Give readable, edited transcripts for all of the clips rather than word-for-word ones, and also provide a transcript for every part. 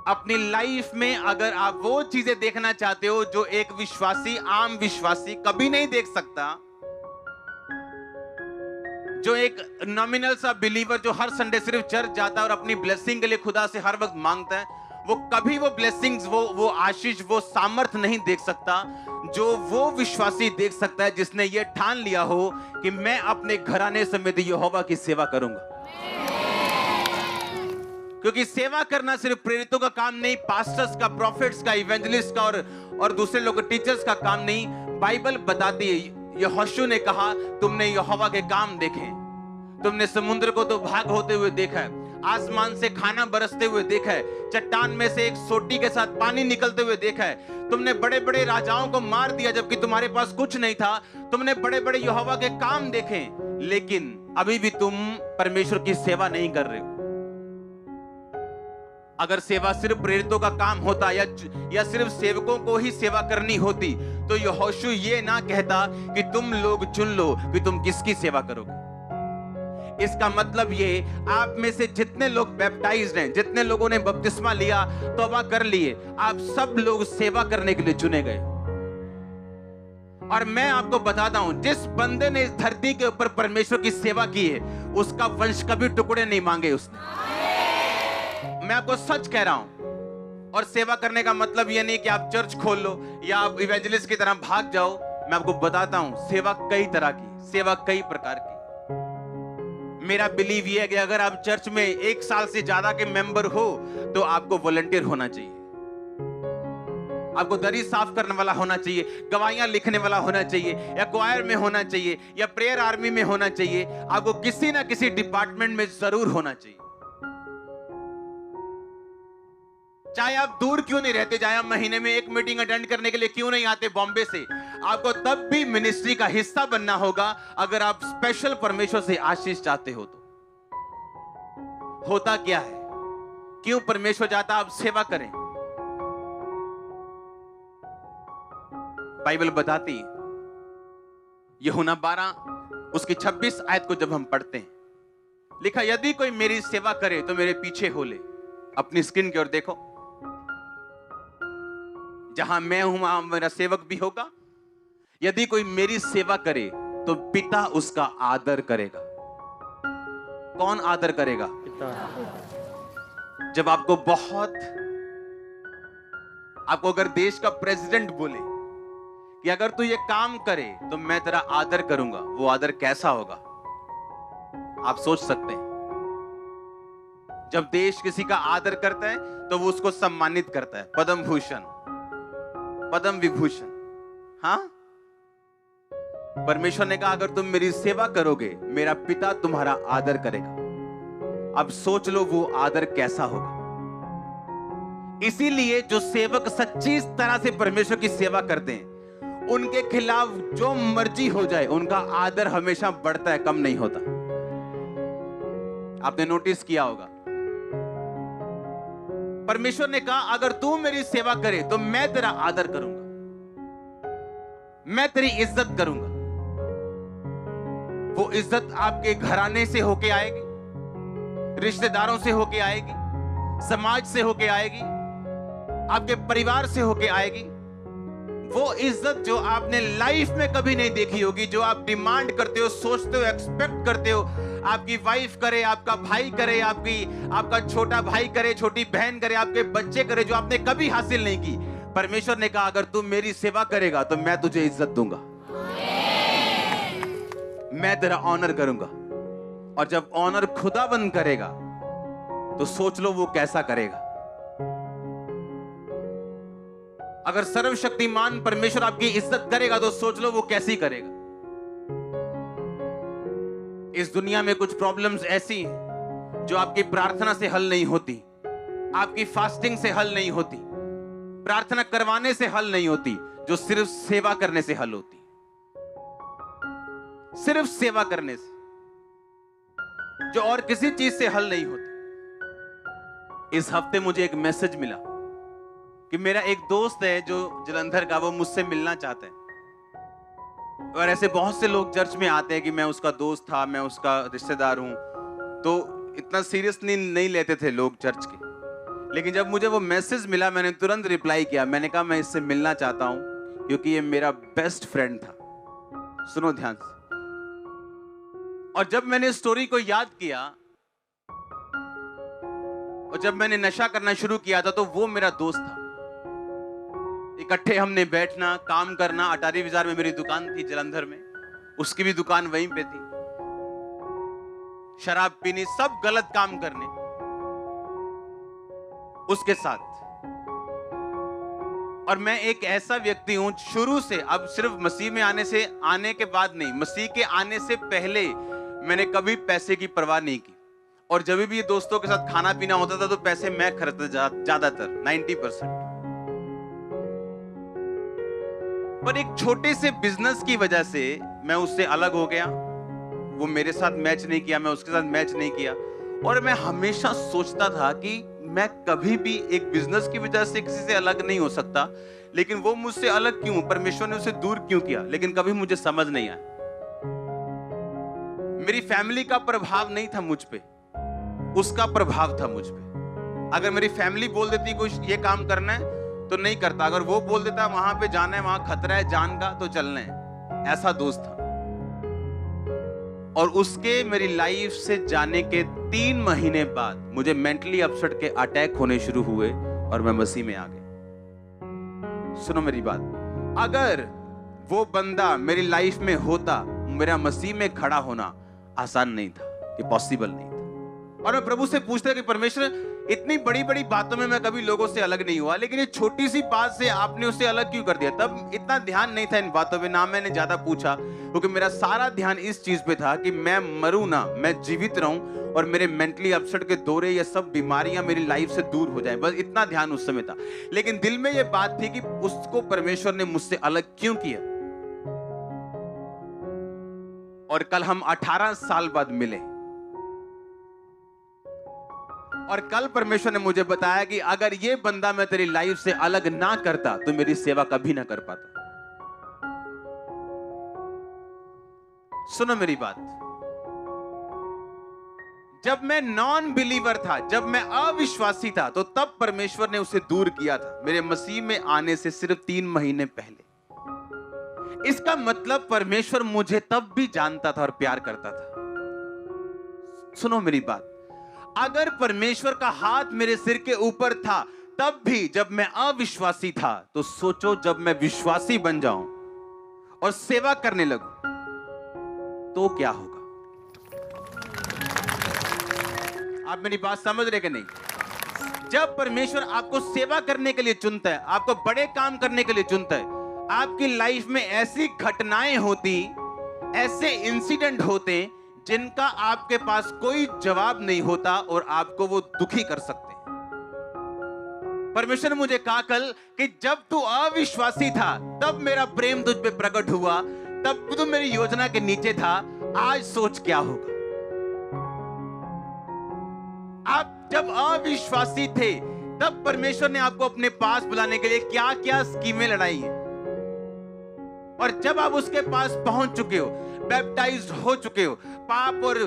अपनी लाइफ में अगर आप वो चीजें देखना चाहते हो जो एक विश्वासी, आम विश्वासी कभी नहीं देख सकता, जो एक नॉमिनल सा बिलीवर जो हर संडे सिर्फ चर्च जाता है और अपनी ब्लेसिंग के लिए खुदा से हर वक्त मांगता है, वो कभी वो ब्लेसिंग्स, वो आशीष, वो सामर्थ नहीं देख सकता जो वो विश्वासी देख सकता है जिसने ये ठान लिया हो कि मैं अपने घराने समेत यहोवा की सेवा करूंगा। क्योंकि सेवा करना सिर्फ प्रेरितों का काम नहीं, पास्टर्स का, प्रॉफिट्स का, इवेंजलिस्ट का और दूसरे लोग टीचर्स का काम नहीं। बाइबल बताती है, यहोशू ने कहा तुमने यहोवा के काम देखे, तुमने समुद्र को तो भाग होते हुए देखा है, आसमान से खाना बरसते हुए देखा है, चट्टान में से एक सोटी के साथ पानी निकलते हुए देखा है, तुमने बड़े बड़े राजाओं को मार दिया जबकि तुम्हारे पास कुछ नहीं था, तुमने बड़े बड़े यहोवा के काम देखे, लेकिन अभी भी तुम परमेश्वर की सेवा नहीं कर रहे हो। अगर सेवा सिर्फ प्रेरितों का काम होता या सिर्फ सेवकों को ही सेवा करनी होती तो यहोशू ये ना कहता कि तुम लोग चुन लो कि तुम किसकी सेवा करोगे। इसका मतलब ये, आप में से जितने लोग बैप्टाइज्ड हैं, जितने लोगों ने बपतिस्मा लिया, तौबा कर लिए, आप सब लोग सेवा करने के लिए चुने गए। और मैं आपको बताता हूं, जिस बंदे ने इस धरती के ऊपर परमेश्वर की सेवा की है, उसका वंश कभी टुकड़े नहीं मांगे उसने। मैं आपको सच कह रहा हूं। और सेवा करने का मतलब यह नहीं कि आप चर्च खोल लो या आप इवेंजलिस्ट की तरह भाग जाओ। मैं आपको बताता हूं, सेवा कई तरह की, सेवा कई प्रकार की। मेरा बिलीव यह है कि अगर आप चर्च में 1 साल से ज्यादा के मेंबर हो तो आपको वॉलंटियर होना चाहिए, आपको दरी साफ करने वाला होना चाहिए, गवाहियां लिखने वाला होना चाहिए, या क्वायर में होना चाहिए, या प्रेयर आर्मी में होना चाहिए। आपको किसी ना किसी डिपार्टमेंट में जरूर होना चाहिए। चाहे आप दूर क्यों नहीं रहते, चाहे आप महीने में 1 मीटिंग अटेंड करने के लिए क्यों नहीं आते बॉम्बे से, आपको तब भी मिनिस्ट्री का हिस्सा बनना होगा अगर आप स्पेशल परमेश्वर से आशीष चाहते हो तो। होता क्या है, क्यों परमेश्वर चाहता आप सेवा करें? बाइबल बताती, यूहन्ना 12 उसकी 26 आयत को जब हम पढ़ते हैं, लिखा, यदि कोई मेरी सेवा करे तो मेरे पीछे हो ले। अपनी स्क्रीन की ओर देखो, जहां मैं हूं वहां मेरा सेवक भी होगा। यदि कोई मेरी सेवा करे तो पिता उसका आदर करेगा। कौन आदर करेगा? पिता। जब आपको अगर देश का प्रेसिडेंट बोले कि अगर तू ये काम करे तो मैं तेरा आदर करूंगा, वो आदर कैसा होगा आप सोच सकते हैं। जब देश किसी का आदर करता है तो वो उसको सम्मानित करता है, पद्म भूषण, पद्म विभूषण। हाँ, परमेश्वर ने कहा अगर तुम मेरी सेवा करोगे मेरा पिता तुम्हारा आदर करेगा। अब सोच लो वो आदर कैसा होगा। इसीलिए जो सेवक सच्ची तरह से परमेश्वर की सेवा करते हैं, उनके खिलाफ जो मर्जी हो जाए उनका आदर हमेशा बढ़ता है, कम नहीं होता। आपने नोटिस किया होगा, परमेश्वर ने कहा अगर तू मेरी सेवा करे तो मैं तेरा आदर करूंगा, मैं तेरी इज्जत करूंगा। वो इज्जत आपके घराने से होके आएगी, रिश्तेदारों से होके आएगी, समाज से होके आएगी, आपके परिवार से होके आएगी। वो इज्जत जो आपने लाइफ में कभी नहीं देखी होगी, जो आप डिमांड करते हो, सोचते हो, एक्सपेक्ट करते हो, आपकी वाइफ करे, आपका भाई करे, आपका छोटा भाई करे, छोटी बहन करे, आपके बच्चे करे, जो आपने कभी हासिल नहीं की। परमेश्वर ने कहा अगर तू मेरी सेवा करेगा तो मैं तुझे इज्जत दूंगा, मैं तेरा ऑनर करूंगा। और जब ऑनर खुदाबंद करेगा तो सोच लो वो कैसा करेगा। अगर सर्वशक्तिमान परमेश्वर आपकी इज्जत करेगा तो सोच लो वो कैसी करेगा। इस दुनिया में कुछ प्रॉब्लम्स ऐसी हैं जो आपकी प्रार्थना से हल नहीं होती, आपकी फास्टिंग से हल नहीं होती, प्रार्थना करवाने से हल नहीं होती, जो सिर्फ सेवा करने से हल होती। सिर्फ सेवा करने से, जो और किसी चीज से हल नहीं होती। इस हफ्ते मुझे एक मैसेज मिला कि मेरा एक दोस्त है जो जलंधर का, वो मुझसे मिलना चाहता है। और ऐसे बहुत से लोग चर्च में आते हैं कि मैं उसका दोस्त था, मैं उसका रिश्तेदार हूं, तो इतना सीरियसली नहीं लेते थे लोग चर्च के। लेकिन जब मुझे वो मैसेज मिला मैंने तुरंत रिप्लाई किया। मैंने कहा मैं इससे मिलना चाहता हूं क्योंकि ये मेरा बेस्ट फ्रेंड था। सुनो ध्यान से। और जब मैंने स्टोरी को याद किया और जब मैंने नशा करना शुरू किया था तो वो मेरा दोस्त था। इकट्ठे हमने बैठना, काम करना। अटारी बाजार में मेरी दुकान थी जलंधर में, उसकी भी दुकान वहीं पे थी। शराब पीनी, सब गलत काम करने उसके साथ। और मैं एक ऐसा व्यक्ति हूं शुरू से, अब सिर्फ मसीह में आने के बाद नहीं, मसीह के आने से पहले मैंने कभी पैसे की परवाह नहीं की। और जब भी दोस्तों के साथ खाना पीना होता था तो पैसे मैं खर्चता ज्यादातर 90%। पर एक छोटे से बिजनेस की वजह से मैं उससे अलग हो गया। वो मेरे साथ मैच नहीं किया, मैं उसके साथ मैच नहीं किया। और मैं हमेशा सोचता था कि मैं कभी भी एक बिजनेस की वजह से किसी से अलग नहीं हो सकता, लेकिन वो मुझसे अलग क्यों, परमेश्वर ने उसे दूर क्यों किया, लेकिन कभी मुझे समझ नहीं आया। मेरी फैमिली का प्रभाव नहीं था मुझ पे, उसका प्रभाव था मुझ पे। अगर मेरी फैमिली बोल देती कुछ ये काम करना है तो नहीं करता, अगर वो बोल देता वहां पे जाना है, वहां खतरा है जान का, तो चलना है। ऐसा दोस्त था। और उसके मेरी लाइफ से जाने के 3 महीने बाद मुझे मेंटली अपसेट के अटैक होने शुरू हुए और मैं मसीह में आ गया। सुनो मेरी बात, अगर वो बंदा मेरी लाइफ में होता, मेरा मसीह में खड़ा होना आसान नहीं था, ये पॉसिबल नहीं था। और मैं प्रभु से पूछता कि परमेश्वर, इतनी बड़ी बड़ी बातों में मैं कभी लोगों से अलग नहीं हुआ, लेकिन ये छोटी सी बात से आपने उसे अलग क्यों कर दिया। तब इतना ध्यान नहीं था इन बातों में, ना मैंने ज्यादा पूछा, क्योंकि मेरा सारा ध्यान इस चीज पे था कि मैं मरूं ना, मैं जीवित रहूं और मेरे मेंटली अपसेट के दौरे, ये सब बीमारियां मेरी लाइफ से दूर हो जाए। बस इतना ध्यान उस समय था। लेकिन दिल में ये बात थी कि उसको परमेश्वर ने मुझसे अलग क्यों किया। और कल हम 18 साल बाद मिले और कल परमेश्वर ने मुझे बताया कि अगर ये बंदा मैं तेरी लाइफ से अलग ना करता तो मेरी सेवा कभी ना कर पाता। सुनो मेरी बात, जब मैं नॉन बिलीवर था, जब मैं अविश्वासी था, तो तब परमेश्वर ने उसे दूर किया था, मेरे मसीह में आने से सिर्फ 3 महीने पहले। इसका मतलब परमेश्वर मुझे तब भी जानता था और प्यार करता था। सुनो मेरी बात, अगर परमेश्वर का हाथ मेरे सिर के ऊपर था तब भी जब मैं अविश्वासी था, तो सोचो जब मैं विश्वासी बन जाऊं और सेवा करने लगूं तो क्या होगा। आप मेरी बात समझ रहे कि नहीं? जब परमेश्वर आपको सेवा करने के लिए चुनता है, आपको बड़े काम करने के लिए चुनता है, आपकी लाइफ में ऐसी घटनाएं होती, ऐसे इंसिडेंट होते जिनका आपके पास कोई जवाब नहीं होता और आपको वो दुखी कर सकते हैं। परमेश्वर ने मुझे कहा कल कि जब तू अविश्वासी था तब मेरा प्रेम तुझ पे प्रकट हुआ, तब तू मेरी योजना के नीचे था, आज सोच क्या होगा। आप जब अविश्वासी थे तब परमेश्वर ने आपको अपने पास बुलाने के लिए क्या क्या स्कीमें लड़ाई हैं, और जब आप उसके पास पहुंच चुके हो, बैप्टाइज्ड हो चुके हो, पाप और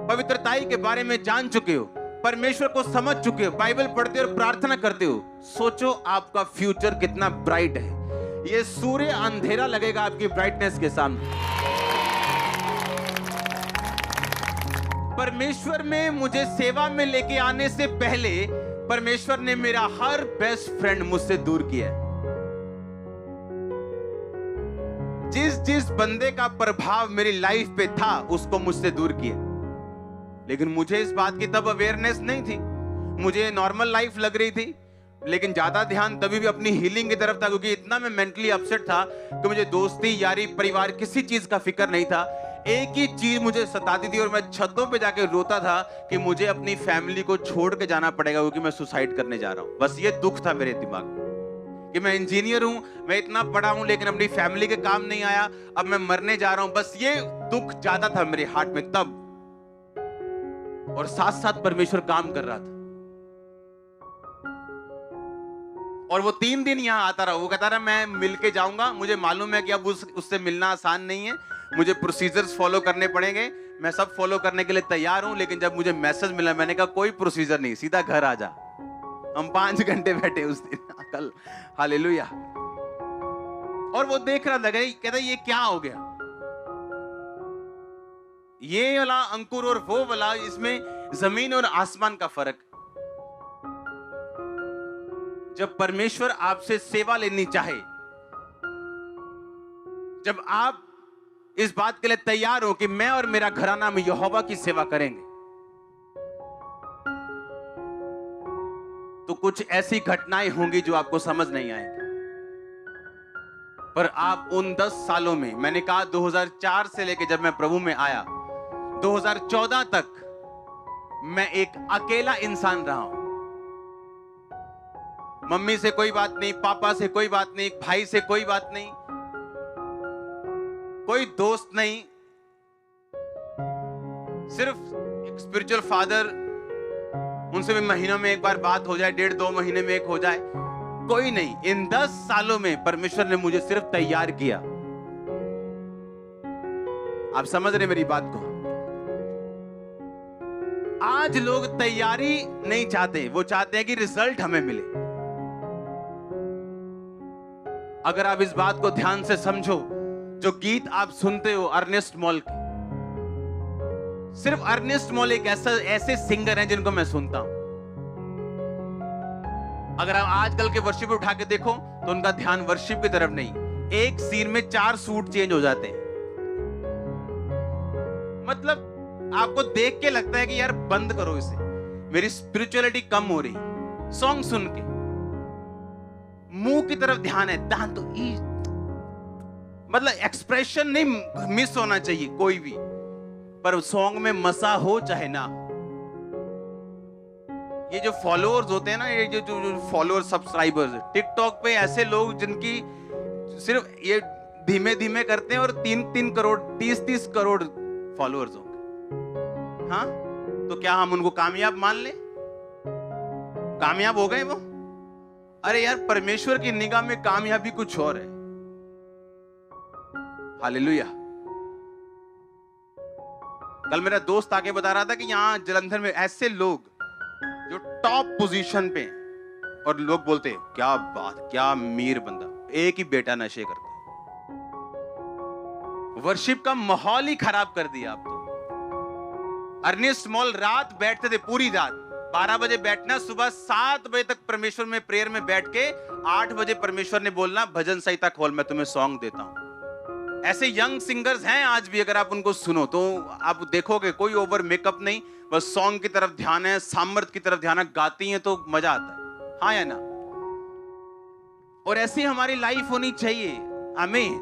पवित्रताई के बारे में जान चुके हो, परमेश्वर को समझ चुके हो, बाइबल पढ़ते हो और प्रार्थना करते हो, सोचो आपका फ्यूचर कितना ब्राइट है। ये सूर्य अंधेरा लगेगा आपकी ब्राइटनेस के सामने। परमेश्वर में मुझे सेवा में लेके आने से पहले परमेश्वर ने मेरा हर बेस्ट फ्रेंड मुझसे दूर किया। जिस बंदे का प्रभाव मेरी लाइफ पे था उसको मुझसे दूर किया। लेकिन मुझे इस बात की तब अवेयरनेस नहीं थी, मुझे नॉर्मल लाइफ लग रही थी, लेकिन ज्यादा ध्यान तभी भी अपनी हीलिंग की तरफ था, क्योंकि इतना मैं मेंटली अपसेट था कि मुझे दोस्ती, यारी, परिवार, किसी चीज का फिक्र नहीं था। एक ही चीज मुझे सताती थी और मैं छतों पे जाके रोता था कि मुझे अपनी फैमिली को छोड़ के जाना पड़ेगा क्योंकि मैं सुसाइड करने जा रहा हूं। बस ये दुख था मेरे दिमाग में कि मैं इंजीनियर हूं, मैं इतना पढ़ा हूं, लेकिन अपनी फैमिली के काम नहीं आया, अब मैं मरने जा रहा हूं। बस ये दुख ज्यादा था मेरे हार्ट में तब, और साथ साथ परमेश्वर काम कर रहा था। और वो 3 दिन यहां आता रहा, वो कहता रहा मैं मिल के जाऊंगा, मुझे मालूम है कि अब उससे मिलना आसान नहीं है, मुझे प्रोसीजर्स फॉलो करने पड़ेंगे, मैं सब फॉलो करने के लिए तैयार हूं। लेकिन जब मुझे मैसेज मिला, मैंने कहा कोई प्रोसीजर नहीं, सीधा घर आ जा। हम 5 घंटे बैठे उस दिन कल, हालेलुया। और वो देख रहा था, कहता ये क्या हो गया, ये वाला अंकुर और वो वाला, इसमें जमीन और आसमान का फर्क। जब परमेश्वर आपसे सेवा लेनी चाहे, जब आप इस बात के लिए तैयार हो कि मैं और मेरा घराना में यहोवा की सेवा करेंगे, तो कुछ ऐसी घटनाएं होंगी जो आपको समझ नहीं आएंगी। पर आप उन 10 सालों में, मैंने कहा 2004 से लेकर जब मैं प्रभु में आया 2014 तक, मैं एक अकेला इंसान रहा हूं। मम्मी से कोई बात नहीं, पापा से कोई बात नहीं, भाई से कोई बात नहीं, कोई दोस्त नहीं, सिर्फ एक स्पिरिचुअल फादर, उनसे भी महीनों में एक बार बात हो जाए, 1.5-2 महीने में एक हो जाए, कोई नहीं। इन 10 सालों में परमेश्वर ने मुझे सिर्फ तैयार किया। आप समझ रहे मेरी बात को? आज लोग तैयारी नहीं चाहते, वो चाहते हैं कि रिजल्ट हमें मिले। अगर आप इस बात को ध्यान से समझो, जो गीत आप सुनते हो अर्नेस्ट मॉल के, सिर्फ अर्नेस्ट मॉल एक ऐसे सिंगर हैं जिनको मैं सुनता हूं। अगर आप आजकल के वर्शिप उठा के देखो तो उनका ध्यान वर्शिप की तरफ नहीं, एक सीन में 4 सूट चेंज हो जाते हैं। मतलब आपको देख के लगता है कि यार बंद करो इसे, मेरी स्पिरिचुअलिटी कम हो रही। सॉन्ग सुन के मुंह की तरफ ध्यान है, ध्यान तो मतलब एक्सप्रेशन नहीं मिस होना चाहिए कोई भी, पर सॉन्ग में मसा हो चाहे ना। ये जो फॉलोअर्स होते हैं ना, ये जो फॉलोअर सब्सक्राइबर्स, टिकटॉक पे ऐसे लोग जिनकी सिर्फ ये धीमे धीमे करते हैं और 3-3 करोड़ 30-30 करोड़ फॉलोअर्स होंगे। हाँ, तो क्या हम उनको कामयाब मान ले? कामयाब हो गए वो? अरे यार, परमेश्वर की निगाह में कामयाबी कुछ और है। हालेलुया। कल मेरा दोस्त आके बता रहा था कि यहां जलंधर में ऐसे लोग जो टॉप पोजीशन पे हैं, और लोग बोलते हैं क्या बात, क्या अमीर बंदा, एक ही बेटा नशे करता है। वर्शिप का माहौल ही खराब कर दिया आप तो। अर्नेस्ट मॉल रात बैठते थे, पूरी रात 12 बजे बैठना, सुबह 7 बजे तक परमेश्वर में प्रेयर में बैठ के 8 बजे परमेश्वर ने बोलना भजन संहिता खोल, मैं तुम्हें सॉन्ग देता हूं। ऐसे यंग सिंगर्स हैं आज भी, अगर आप उनको सुनो तो आप देखोगे कोई ओवर मेकअप नहीं, बस सॉन्ग की तरफ ध्यान है, सामर्थ की तरफ ध्यान है, गाती हैं तो मजा आता है। हाँ या ना? और ऐसी हमारी लाइफ होनी चाहिए। आमीन।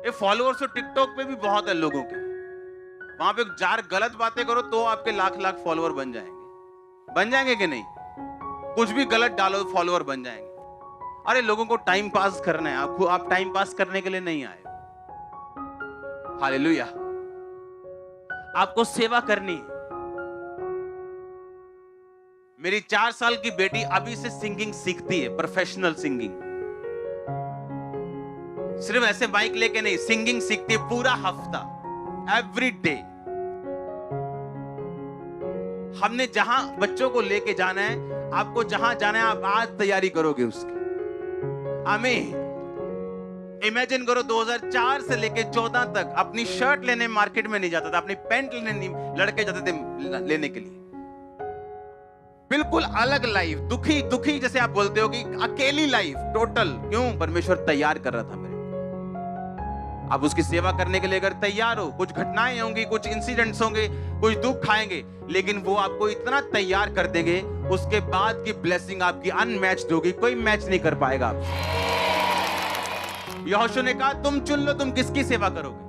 ये फॉलोअर्स तो टिकटॉक पे भी बहुत है लोगों के, वहां पे जार गलत बातें करो तो आपके लाख फॉलोअर बन जाएंगे। बन जाएंगे कि नहीं? कुछ भी गलत डालो फॉलोअर बन जाएंगे। अरे लोगों को टाइम पास करना है, आप टाइम पास करने के लिए नहीं आए। हालेलुया। आपको सेवा करनी है। मेरी 4 साल की बेटी अभी से सिंगिंग सीखती है, प्रोफेशनल सिंगिंग। सिर्फ ऐसे माइक लेके नहीं, सिंगिंग सीखती है पूरा हफ्ता, एवरी डे। हमने जहां बच्चों को लेके जाना है, आपको जहां जाना है, आप आज तैयारी करोगे उसकी। आमीन। इमेजिन करो 2004 से लेके 14 तक अपनी शर्ट लेने मार्केट में नहीं जाता था, अपनी पैंट लेने लड़के जाते थे लेने के लिए। बिल्कुल अलग लाइफ, दुखी जैसे आप बोलते हो कि अकेली लाइफ टोटल। क्यों? परमेश्वर तैयार कर रहा था मेरे को। आप उसकी सेवा करने के लिए अगर तैयार हो, कुछ घटनाएं होंगी, कुछ इंसिडेंट्स होंगे, कुछ दुख खाएंगे, लेकिन वो आपको इतना तैयार कर देंगे, उसके बाद की ब्लेसिंग आपकी अनमैच्ड होगी, कोई मैच नहीं कर पाएगा आपसे। यहोशू ने कहा तुम चुन लो तुम किसकी सेवा करोगे,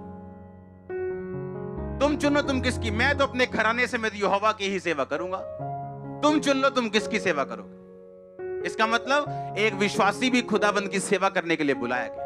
तुम चुनो तुम किसकी। मैं तो अपने घराने से मैं यहोवा की ही सेवा करूंगा, तुम चुन लो तुम किसकी सेवा करोगे। इसका मतलब एक विश्वासी भी खुदाबंद की सेवा करने के लिए बुलाया गया।